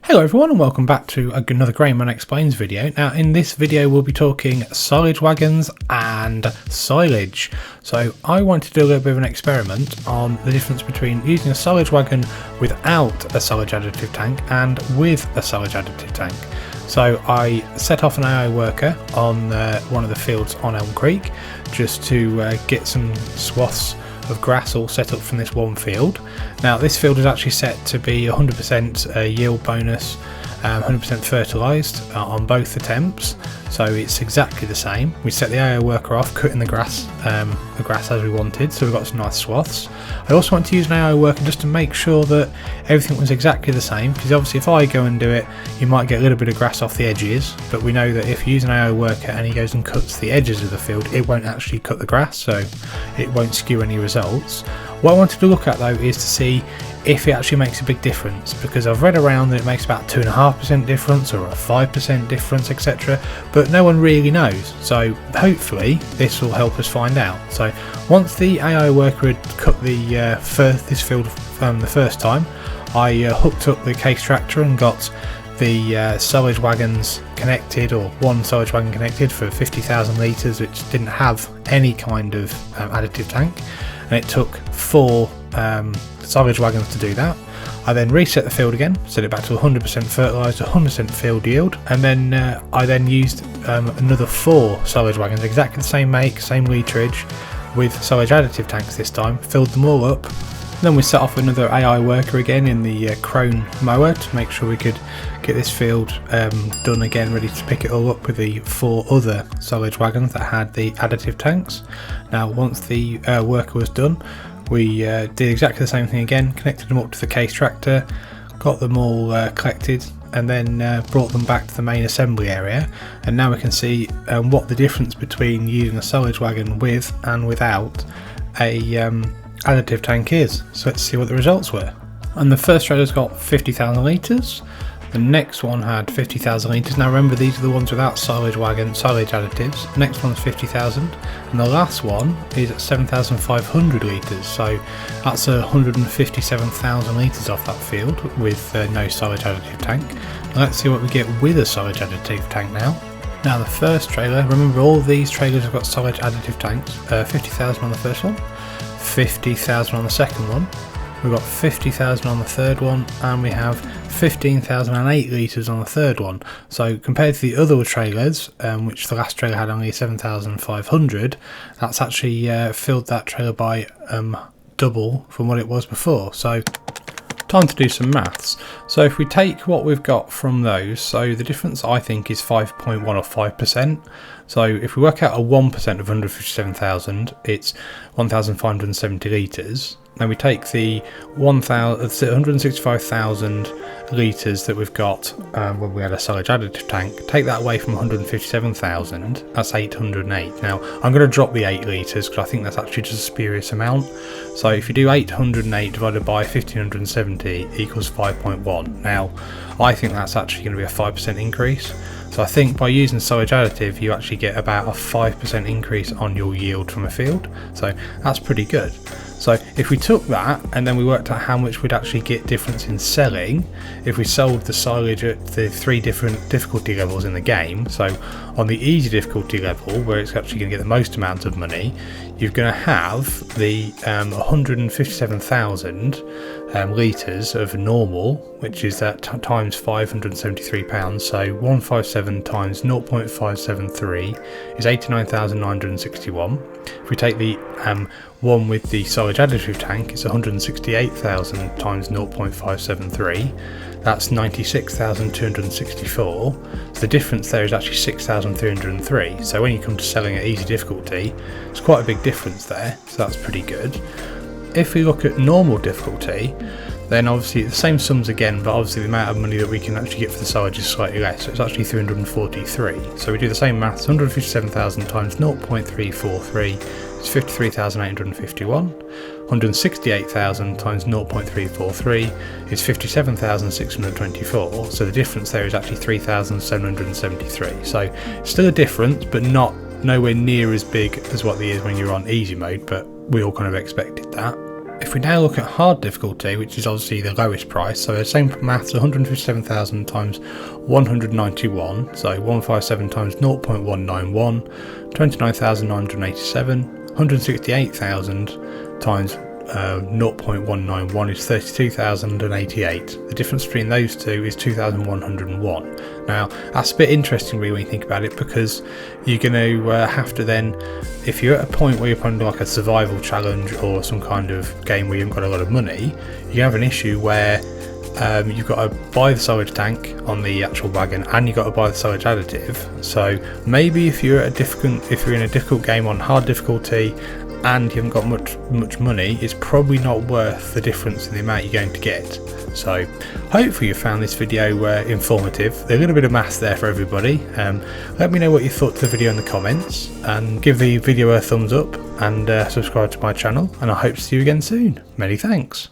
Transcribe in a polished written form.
Hello everyone and welcome back to another Grainman Explains video. Now in this video we'll be talking silage wagons and silage. So I wanted to do a little bit of an experiment on the difference between using a silage wagon without a silage additive tank and with a silage additive tank. So I set off an AI worker on one of the fields on Elm Creek just to get some swaths of grass all set up from this one field. Now this field is actually set to be 100% yield bonus, 100% fertilised on both attempts, so it's exactly the same. We set the AI worker off, cutting the grass as we wanted, so we've got some nice swaths. I also want to use an AI worker just to make sure that everything was exactly the same, because obviously if I go and do it you might get a little bit of grass off the edges, but we know that if you use an AI worker and he goes and cuts the edges of the field, it won't actually cut the grass, so it won't skew any results. What I wanted to look at though is to see if it actually makes a big difference, because I've read around that it makes about 2.5% difference or a 5% difference, etc., but no one really knows, so hopefully this will help us find out. So once the AI worker had cut this field the first time, I hooked up the case tractor and got the silage wagons connected, or one silage wagon connected for 50,000 litres, which didn't have any kind of additive tank, and it took 4 silage wagons to do that. I then reset the field again, set it back to 100% fertilised, 100% field yield, and then I then used another 4 silage wagons, exactly the same make, same litrage, with silage additive tanks this time, filled them all up. Then we set off another AI worker again in the crone mower to make sure we could get this field done again, ready to pick it all up with the 4 other silage wagons that had the additive tanks. Now once the worker was done, we did exactly the same thing again, connected them up to the case tractor, got them all collected, and then brought them back to the main assembly area. And now we can see what the difference between using a silage wagon with and without a additive tank is. So let's see what the results were. And the first trailer's got 50,000 litres, the next one had 50,000 litres. Now remember, these are the ones without silage wagon, silage additives. The next one's 50,000, and the last one is at 7,500 litres, so that's 157,000 litres off that field with no silage additive tank. Now let's see what we get with a silage additive tank now. Now the first trailer, remember all these trailers have got silage additive tanks, 50,000 on the first one, 50,000 on the second one, we've got 50,000 on the third one, and we have 15,008 litres on the third one. So compared to the other trailers, which the last trailer had only 7,500, that's actually filled that trailer by double from what it was before. So time to do some maths. So if we take what we've got from those, so the difference I think is 5.1 or 5%. So if we work out a 1% of 157,000, it's 1,570 litres. Then we take the 165,000 litres that we've got when we had a silage additive tank, take that away from 157,000, that's 808. Now I'm going to drop the 8 litres because I think that's actually just a spurious amount. So if you do 808 divided by 1570 equals 5.1. Now I think that's actually going to be a 5% increase. So I think by using silage additive you actually get about a 5% increase on your yield from a field, so that's pretty good. So if we took that and then we worked out how much we'd actually get difference in selling if we sold the silage at the 3 different difficulty levels in the game. So on the easy difficulty level, where it's actually going to get the most amount of money, you're going to have the 157,000 litres of normal, which is that times £573, so 157 times 0.573 is 89,961. If we take the one with the silage additive tank, it's 168,000 times 0.573, that's 96,264. So the difference there is actually 6,303. So when you come to selling at easy difficulty, it's quite a big difference there, so that's pretty good. If we look at normal difficulty, then obviously the same sums again, but obviously the amount of money that we can actually get for the silage is slightly less, so it's actually 343. So we do the same maths, 157,000 times 0.343 is 53,851, 168,000 times 0.343 is 57,624, so the difference there is actually 3,773. So it's still a difference, but nowhere near as big as what it is when you're on easy mode, but we all kind of expected that. If we now look at hard difficulty, which is obviously the lowest price, so the same for maths, 157,000 times 191, so 157 times 0.191, 29,987, 168,000 times 0.191 is 32,088. The difference between those two is 2,101. Now that's a bit interesting really when you think about it, because you're going to have to then, if you're at a point where you're playing like a survival challenge or some kind of game where you haven't got a lot of money, you have an issue where you've got to buy the silage tank on the actual wagon and you've got to buy the silage additive. So maybe if you're in a difficult game on hard difficulty and you haven't got much money, it's probably not worth the difference in the amount you're going to get. So hopefully you found this video informative. There's a little bit of maths there for everybody. Let me know what you thought of the video in the comments, and give the video a thumbs up and subscribe to my channel, and I hope to see you again soon. Many thanks.